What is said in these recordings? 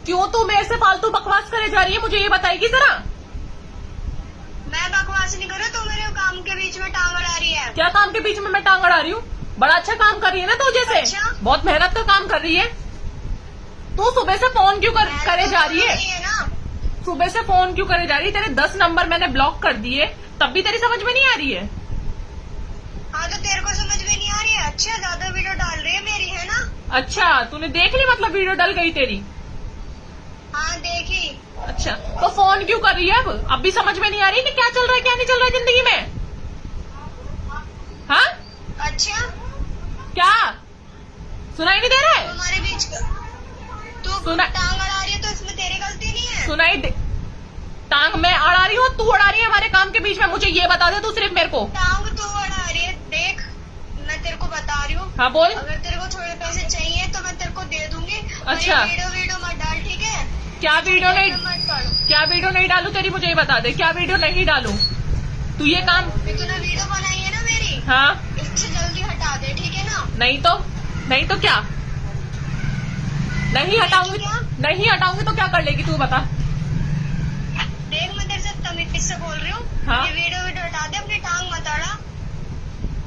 क्यों तू मेरे से फालतू बकवास करे जा रही है, मुझे ये बताएगी जरा। मैं बकवास नहीं कर रही, तू मेरे काम के बीच में टांग अड़ा रही है। क्या काम के बीच में मैं टांग अड़ा रही हूँ? बड़ा अच्छा काम कर रही है ना तू, जैसे अच्छा? बहुत मेहनत का काम कर रही है। तू सुबह से फोन क्यों करे जा रही है ना? सुबह से फोन क्यों करे जा रही है? तेरे 10 नंबर मैंने ब्लॉक कर दिए, तब भी तेरी समझ में नहीं आ रही है। हाँ तो तेरे को समझ में नहीं आ रही है? अच्छा, ज्यादा वीडियो डाल रही है मेरी, है ना? अच्छा, तूने देख ली, मतलब वीडियो डल गई तेरी। हाँ देखी। अच्छा, तो फोन क्यों कर रही है अब भी समझ में नहीं आ रही कि क्या चल रहा है क्या नहीं चल रहा है जिंदगी में? हाँ अच्छा, क्या सुनाई नहीं दे रहा है? हमारे बीच तू सुना- टांग अड़ा रही है तो इसमें तेरी गलती नहीं है। सुनाई दे? टांग मैं अड़ा रही हूँ, तू अड़ा रही है हमारे काम के बीच में? मुझे ये बता दे तू सिर्फ मेरे को। टांग तू अड़ा रही है, देख मैं तेरे को बता रही हूँ। हाँ बोल। अगर तेरे को थोड़े पैसे चाहिए तो मैं तेरे को दे दूंगी। अच्छा। वीडियो मत डाल, ठीक है? क्या वीडियो नहीं, मत कर। क्या वीडियो नहीं डालू तेरी, मुझे ये बता दे, क्या वीडियो नहीं डालू? तू ये काम, तूने वीडियो बनाई है ना मेरी, हाँ इससे जल्दी हटा दे, ठीक है ना? नहीं तो क्या? नहीं हटाऊंगी, क्या? नहीं हटाऊंगी तो क्या कर लेगी तू बता। देख मैं तेरे से तमीज से बोल रही हूँ। हाँ? ये वीडियो हटा दे, अपनी टांग मत अड़ा।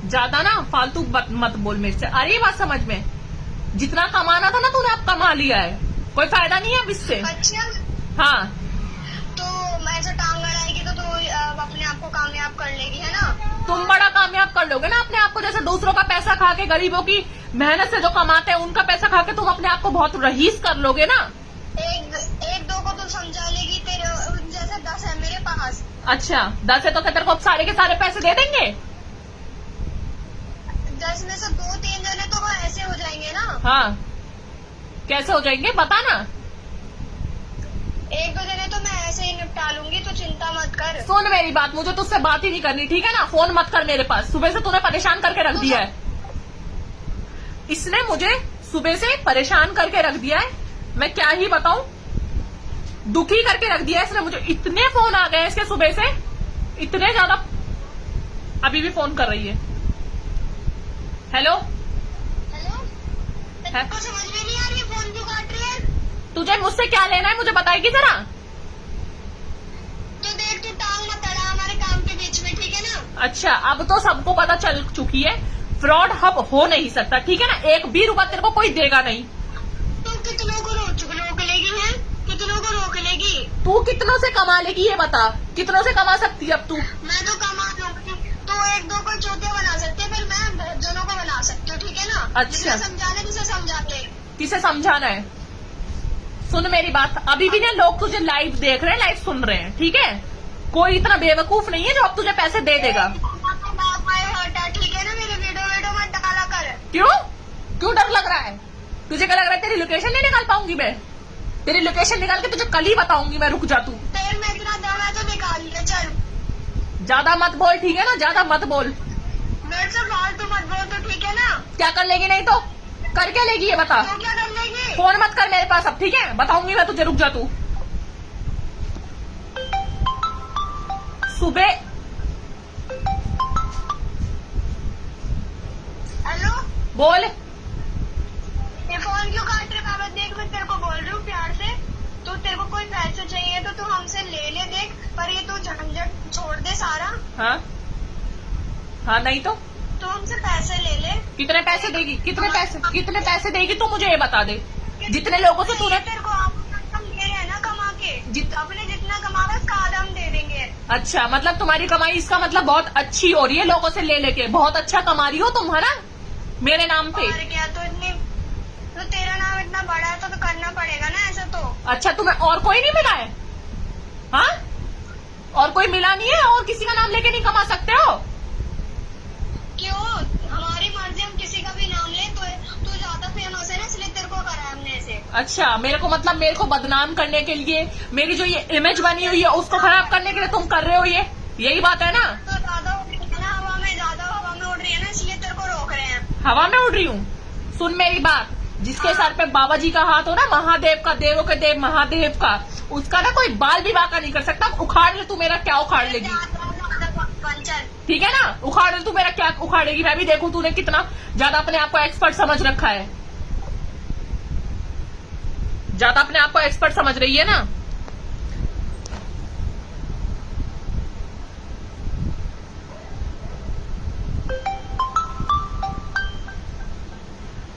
ज्यादा ना फालतू मत बोल मेरे से। अरे ये बात समझ में, जितना कमाना था ना तूने अब कमा लिया है, कोई फायदा नहीं है अब इससे। अच्छा, हाँ तो मैं ऐसे टांग अड़ाएगी तो तू अपने आप को कामयाब कर लेगी, है ना? तुम बड़ा कामयाब कर लोगे ना अपने आप को, जैसे दूसरों का पैसा खा के, गरीबों की मेहनत से जो कमाते हैं उनका पैसा खा के तुम अपने आप को बहुत रईस कर लोगे ना। एक दो को तो समझा लेगी, तेरे जैसे 10 है मेरे पास। अच्छा 10 है तो क्या तेरे को अब सारे के सारे पैसे दे देंगे? 10 में से 2-3 जने तो वो ऐसे हो जाएंगे ना। हाँ कैसे हो जाएंगे बता ना। 1-2 जने तो मैं ऐसे ही निपटा लूंगी, तो चिंता मत कर। सुन मेरी बात, मुझे तुझसे बात ही नहीं करनी, ठीक है ना? फोन मत कर मेरे पास, सुबह से तूने परेशान करके रख दिया है। इसने मुझे सुबह से परेशान करके रख दिया है, मैं क्या ही बताऊं, दुखी करके रख दिया है इसने मुझे। इतने फोन आ गए इसके सुबह से, इतने ज्यादा। अभी भी फोन कर रही है। हेलो हेलो, तेरे को समझ में नहीं आ रही, फोन क्यों काट रही है? तुझे मुझसे क्या लेना है, मुझे बताएगी जरा। तो देख, तू टांग मत अड़ा हमारे काम के बीच में, ठीक है ना? अच्छा अब तो सबको पता चल चुकी है, फ्रॉड हब हो नहीं सकता, ठीक है ना? 1 भी रुपया तेरे को कोई देगा नहीं। तू कितनों को रोक लेगी है? कितनों को रोक लेगी? तू कितनों से कमा लेगी ये बता, कितनों से कमा सकती है अब तू? मैं तो कमा लूंगी, तो 1-2 को चौथे बना सकते हैं, फिर मैं बहुत जनों को बना सकती हूँ, ठीक है ना? अच्छा। जिसे समझाना जिसे समझा ले। किसे समझाना है? सुन मेरी बात, अभी भी ना लोग तुझे लाइव देख रहे हैं, लाइव सुन रहे हैं, ठीक है? कोई इतना बेवकूफ नहीं है जो अब तुझे पैसे दे देगा। ठीक है ना? मेरे वीडियो मत डाला कर। क्यों डर लग रहा है? तुझे क्या लग रहा है तेरी लोकेशन नहीं निकाल पाऊंगी मैं? तेरी लोकेशन निकाल के तुझे कल ही बताऊंगी मैं, रुक जा तू। तेरे में इतना दम है तो निकाल ले, चल। ज्यादा मत बोल, ठीक है ना? ज्यादा मत बोल। मेरे से फालतू मत बोल, तो ठीक है ना? क्या कर लेगी? नहीं तो कर क्या लेगी ये बता। तो क्या कर लेगी? फोन मत कर मेरे पास अब, ठीक है? बताऊंगी मैं तुझे, रुक जा तू। सुबह हेलो, बोल। ये फोन क्यों काट रहे बाबा? देख मैं तेरे को बोल रही हूँ प्यार से, तो तेरे को कोई पैसे चाहिए तो तू हमसे ले ले, देख। पर ये तू झंझट छोड़ दे सारा। हाँ नहीं तो तू हमसे पैसे ले ले। कितने पैसे देगी? कितने पैसे देगी तू मुझे ये बता दे। जितने लोगों से तूने, तेरे को हम ले रहे हैं ना कमा के, अपने जितना कमावा उसका आधा हम दे देंगे। अच्छा मतलब तुम्हारी कमाई, इसका मतलब बहुत अच्छी हो रही है लोगों से ले लेके, बहुत अच्छा कमा रही हो तुम, है ना? मेरे नाम पे। और क्या, तो तेरा नाम इतना बड़ा है तो करना पड़ेगा ना ऐसा तो। अच्छा तुम्हें और कोई नहीं मिला है? हाँ और कोई मिला नहीं है? और किसी का नाम लेके नहीं कमा सकते हो? क्यों? हमारी मर्जी, हम किसी का भी नाम ले, तो तू ज्यादा फेमस है ना, इसलिए तेरे को करा है हमने ऐसे। अच्छा मेरे को, मतलब मेरे को बदनाम करने के लिए, मेरी जो ये इमेज बनी हुई है उसको खराब करने के लिए तुम कर रहे हो ये, यही बात है ना? तो ज्यादा उड़ रही है ना ज्यादा हवा में उड़ रही है ना, इसलिए तेरे को रोक रहे हैं। हवा में उड़ रही हूँ? सुन मेरी बात, जिसके सर पे बाबा जी का हाथ हो ना, महादेव का, देवों के देव महादेव का, उसका ना कोई बाल भी बाका नहीं कर सकता। उखाड़ ले तू मेरा, क्या उखाड़ लेगी? ठीक है ना? उखाड़ ले तू मेरा, क्या उखाड़ेगी? मैं भी देखूं तूने कितना ज्यादा अपने आप को एक्सपर्ट समझ रखा है। ज्यादा अपने आप को एक्सपर्ट समझ रही है ना।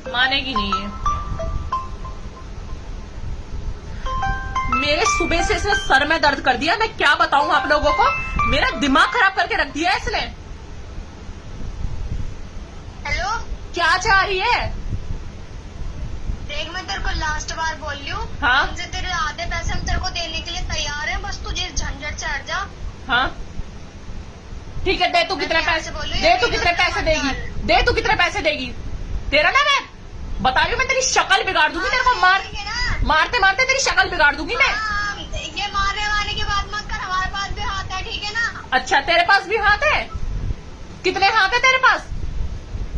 मानेगी नहीं है। मेरे सुबह से इसने सर में दर्द कर दिया, मैं क्या बताऊं आप लोगों को, मेरा दिमाग खराब करके रख दिया है इसने। हेलो, क्या चाह रही है? देख मैं तेरे को लास्ट बार बोल रही हूँ, हाँ? हमसे तेरे आधे पैसे हम तेरे को देने के लिए तैयार हैं, बस तुझे इस झंझट से हट जा। हाँ ठीक है, दे तू कितने पैसे, दे तू कितने पैसे देगी, दे तू कितने पैसे देगी। तेरा ना मैं बता रही हूँ, मैं तेरी शक्ल बिगाड़ दूंगी, तेरे को मारते मारते तेरी शक्ल बिगाड़ दूंगी मैं। ये मारने वाने की बात मत कर, हमारे पास भी हाथ है, ठीक है ना। अच्छा तेरे पास भी हाथ है? कितने हाथ है तेरे पास?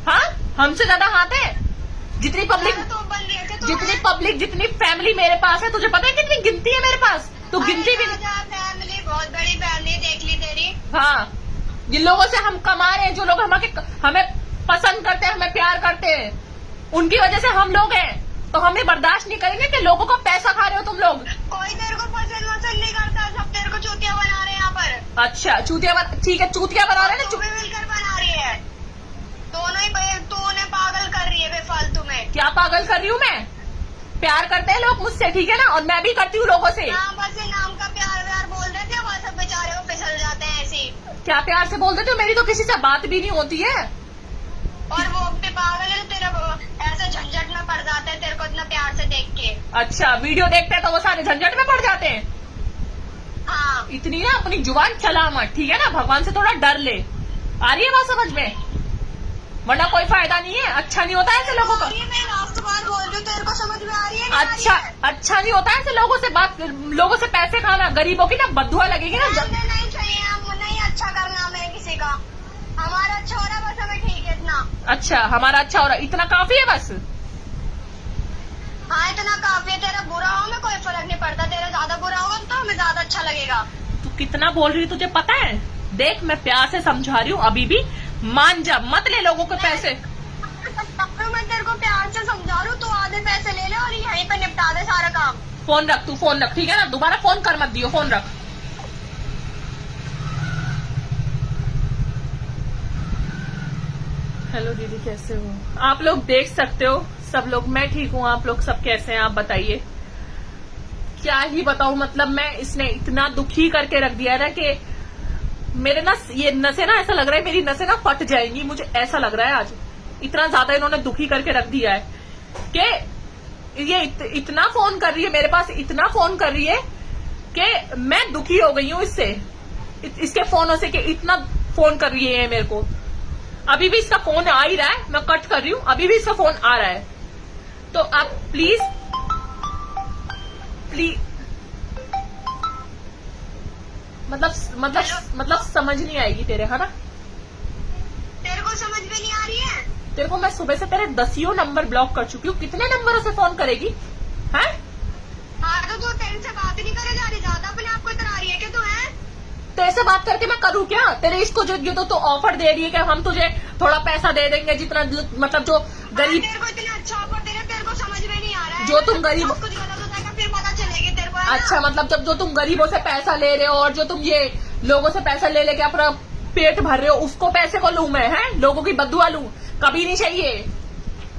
हाँ हमसे ज्यादा हाथ है। जितनी पब्लिक, तो बन रही है तो जितनी पब्लिक, जितनी फैमिली मेरे पास है, तुझे पता है कितनी गिनती है मेरे पास? तो गिनती भी नहीं। फैमिली बहुत बड़ी फैमिली देख ली तेरी। हाँ जिन लोगों से हम कमा रहे हैं, जो लोग हमें पसंद करते हैं, हमें प्यार करते हैं, उनकी वजह से हम लोग हैं, तो हमें बर्दाश्त नहीं करेंगे कि लोगों का पैसा खा रहे हो तुम लोग। कोई तेरे को पसंद वसंद नहीं करता, सब तेरे को चूतिया बना रहे हैं यहाँ पर। अच्छा चूतिया ठीक है, चूतिया बना रहे हैं तू ना। भी मिलकर बना रही है, दोनों ही तू उन्हें पागल कर रही है बेफालतू में। क्या पागल कर रही हूँ मैं? प्यार करते हैं लोग मुझसे, ठीक है ना, और मैं भी करती हूँ लोगों से। नाम बस नाम का प्यार व्यार बोल देते हैं, वह सब बेचारे वो फिसल जाते हैं ऐसे ही। क्या प्यार से बोल देते हो? मेरी तो किसी से बात भी नहीं होती है। और वो भी पागल है, तेरा ऐसे झंझट में पड़ जाते हैं तेरे को इतना प्यार से देख के। अच्छा वीडियो देखते हैं तो वो सारे झंझट में पड़ जाते हैं। हाँ इतनी ना अपनी जुबान चला मत, ठीक है ना, भगवान से थोड़ा डर ले। आ रही है बात समझ में? वरना कोई फायदा नहीं है, अच्छा नहीं होता है ऐसे लोगों का। मैं लास्ट बार बोल रही हूँ, तेरे को समझ में आ रही है? अच्छा नहीं होता है ऐसे लोगों से बात, लोगों से पैसे खाना। गरीबों की ना बद्दुआ लगेगी ना। नहीं चाहिए, हम नहीं अच्छा करना हमें किसी का, हमारा अच्छा हो रहा बस हमें ठीक है इतना। अच्छा हमारा अच्छा हो रहा, इतना काफी है बस? हाँ इतना काफी है, तेरा बुरा हो में कोई फर्क नहीं पड़ता, तेरा ज्यादा बुरा होगा तो हमें ज्यादा अच्छा लगेगा। तू कितना बोल रही है तुझे पता है? देख मैं प्यार से समझा रही हूँ, अभी भी मान जा, मत ले लोगों के पैसे। मैं तेरे को प्यार से समझा रही हूँ, तू आधे पैसे ले ले और यहीं पे निपटा दे सारा काम। फोन रख, तू फोन रख, ठीक है ना, दोबारा फोन कर मत दियो, फोन रख। हेलो दीदी कैसे हो? आप लोग देख सकते हो सब लोग, मैं ठीक हूँ, आप लोग सब कैसे हैं आप बताइए। क्या ही बताऊं, मतलब मैं, इसने इतना दुखी करके रख दिया ना कि मेरे ना ये नसें ना, ऐसा लग रहा है मेरी नसें ना फट जाएंगी, मुझे ऐसा लग रहा है आज। इतना ज्यादा इन्होंने दुखी करके रख दिया है कि ये इतना फोन कर रही है मेरे पास, इतना फोन कर रही है कि मैं दुखी हो गई हूँ इससे, इसके फोनों से, कि इतना फोन कर रही है मेरे को। अभी भी इसका फोन आ ही रहा है, मैं कट कर रही हूँ, अभी भी इसका फोन आ रहा है। तो आप प्लीज मतलब समझ नहीं आएगी तेरे, है ना? तेरे को समझ में नहीं आ रही है? तेरे को मैं सुबह से तेरे 10 नंबर ब्लॉक कर चुकी हूँ, कितने नंबरों से फोन करेगी? हैं? हाँ तो तू तेरे से बात नहीं करे जा रही, ज्यादा अपने आप को इतना रही है कि तू है? तेरे से बात करके मैं करूँ क्या? तेरे इसको जो ये तो ऑफर दे रही है कि हम तुझे थोड़ा पैसा दे देंगे, जितना मतलब जो गरीब, तेरे को इतना अच्छा ऑफर दे रहे, तेरे को समझ में नहीं आ रहा है। जो तुम गरीब, कुछ गलत हो जाएगा फिर पता चलेगी तेरे को। अच्छा मतलब जब जो तुम गरीबों से पैसा ले रहे हो और जो तुम ये लोगों से पैसा ले लेके अपना पेट भर रहे हो, उसको पैसे को लूं मैं? है लोगों की बद्दुआ लूं? कभी नहीं चाहिए,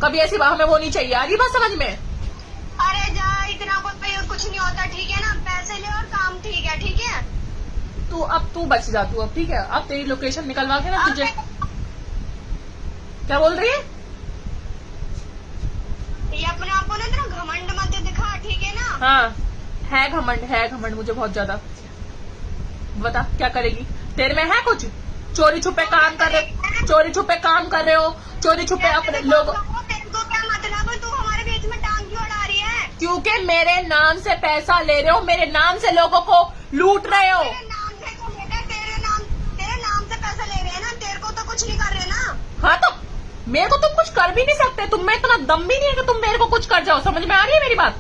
कभी ऐसी हमें वो नहीं चाहिए। आ रही बात समझ में? अरे जा, इतना कुछ नहीं होता, ठीक है ना, पैसे ले और काम ठीक है, ठीक है। तू बच जा, तू अब ठीक है, अब तेरी लोकेशन निकलवा के ना तुझे। क्या बोल रही है? ये अपने आप को ना इतना घमंड मत दिखा, ठीक है ना? हाँ है घमंड मुझे बहुत ज्यादा। बता क्या करेगी? तेरे में है कुछ? चोरी छुपे काम कर रहे हो, चोरी छुपे काम कर रहे हो, चोरी छुपे अपने लोग। तेरे को क्या मतलब है, तू हमारे बीच में टांग क्यों अड़ा रही है? क्योंकि मेरे नाम से पैसा ले रहे हो, मेरे नाम से लोगों को लूट रहे हो। तेरे नाम से पैसा ले रहे हैं ना, तेरे को तो कुछ नहीं कर रहे ना। हाँ तो मेरे को तुम कुछ कर भी नहीं सकते, तुम में इतना दम भी नहीं है कि तुम मेरे को कुछ कर जाओ। समझ में आ रही है मेरी बात?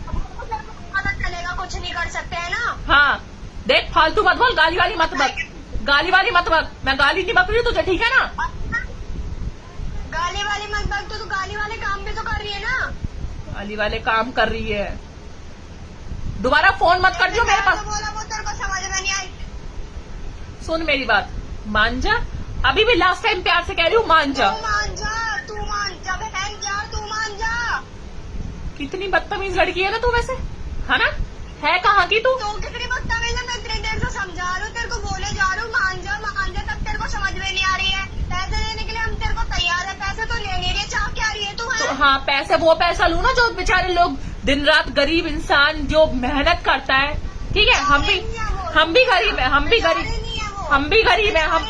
पता चलेगा, कुछ नहीं कर सकते है ना। हाँ देख फालतू मत बोल, गाली वाली मत बक, गाली वाली मत बक। मैं गाली नहीं बक रही तुझे, ठीक है ना? गाली वाली मत बक, तो तू गाली वाले काम भी तो कर रही है ना। गाली वाले काम कर रही है, दोबारा फोन मत कर दियो मेरे पास। बोला वो तेरे को समझ में नहीं आई। सुन मेरी बात, मान जा, अभी भी लास्ट टाइम प्यार से कह रही हूँ, मान जा। तू मान जा बहन जा, तू मान जा। कितनी बदतमीज लड़की है ना तू वैसे, है ना? है कहाँ की तू? तो कितनी बदतमीज है, मैं इतनी देर से समझा रही हूँ तेरे को, बोले जा रही हूँ मान जा, तब तेरे को समझ में नहीं आ रही है। पैसे देने के लिए हम तेरे को तैयार है, पैसे तो ले नहीं रही है, चाह क्या रही है तू? तो हाँ, पैसे वो पैसा लू ना जो बेचारे लोग दिन रात, गरीब इंसान जो मेहनत करता है, ठीक है? हम भी गरीब है, हम भी गरीब है। हम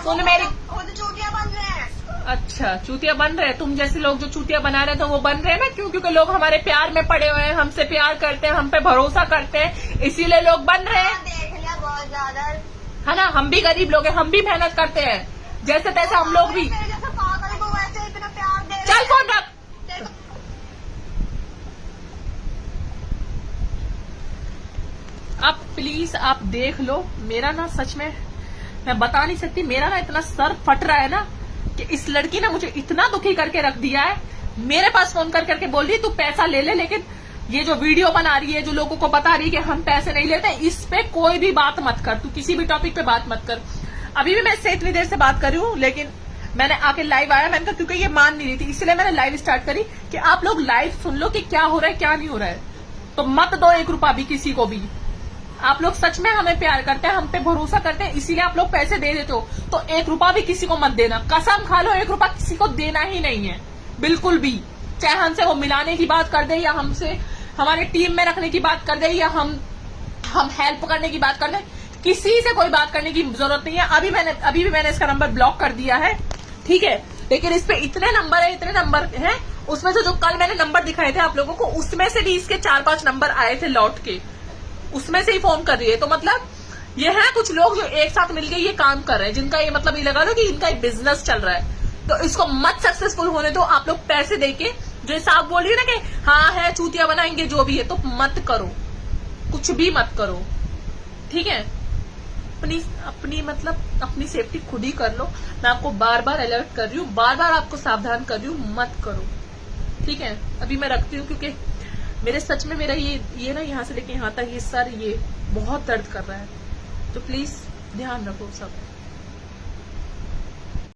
सुन मेरी, चूतिया बन रहे हैं। अच्छा चूतिया बन रहे हैं? तुम जैसे लोग जो चूतिया बना रहे थे वो बन रहे हैं ना, क्यों? क्योंकि लोग हमारे प्यार में पड़े हुए हैं, हमसे प्यार करते हैं, हम पे भरोसा करते हैं, इसीलिए लोग बन रहे हैं, देख लिया बहुत ज्यादा, है ना? हम भी गरीब लोग हैं, हम भी मेहनत करते हैं, जैसे तैसे हम लोग भी। तेरे जैसे पागल को वैसे इतना प्यार दे चल फोन रख। अब प्लीज आप देख लो, मेरा ना सच में मैं बता नहीं सकती, मेरा ना इतना सर फट रहा है ना कि इस लड़की ने मुझे इतना दुखी करके रख दिया है। मेरे पास फोन कर करके बोल रही है तू पैसा ले ले, लेकिन ये जो वीडियो बना रही है, जो लोगों को बता रही है कि हम पैसे नहीं लेते, इस पे कोई भी बात मत कर, तू किसी भी टॉपिक पे बात मत कर। अभी भी मैं इससे इतनी देर से बात कर रही हूँ, लेकिन मैंने आके लाइव आया, मैंने कहा क्योंकि ये मान नहीं रही थी, इसलिए मैंने लाइव स्टार्ट करी कि आप लोग लाइव सुन लो कि क्या हो रहा है क्या नहीं हो रहा है। तो मत दो 1 रुपया भी किसी को भी। आप लोग सच में हमें प्यार करते हैं, हम पे भरोसा करते हैं, इसीलिए आप लोग पैसे दे देते हो, तो 1 रुपया भी किसी को मत देना। कसम खा लो 1 रुपया किसी को देना ही नहीं है, बिल्कुल भी। चाहे हमसे वो मिलाने की बात कर दे, या हमसे हमारे टीम में रखने की बात कर दे, या हम हेल्प करने की बात कर दे, किसी से कोई बात करने की जरूरत नहीं है। अभी भी मैंने इसका नंबर ब्लॉक कर दिया है, ठीक है? लेकिन इस पे इतने नंबर हैं, उसमें से जो कल मैंने नंबर दिखाए थे आप लोगों को, उसमें से भी इसके 4-5 नंबर आए थे लौट के, उसमें से ही फोन कर रही है। तो मतलब ये है कुछ लोग जो एक साथ मिलके ये काम कर रहे हैं, जिनका ये मतलब ये लगा लो कि इनका एक बिजनेस चल रहा है। तो इसको मत सक्सेसफुल होने दो। आप लोग पैसे देके जो साहब बोल रही है ना कि हाँ है चूतिया बनाएंगे जो भी है, तो मत करो, कुछ भी मत करो, ठीक है? अपनी सेफ्टी खुद ही कर लो। मैं आपको बार बार अलर्ट कर रही हूँ, बार बार आपको सावधान कर रही हूँ, मत करो, ठीक है? अभी मैं रखती हूँ, क्योंकि मेरे सच में मेरा ये ना यहाँ से लेके यहाँ तक ये सर ये बहुत दर्द कर रहा है, तो प्लीज ध्यान रखो सब।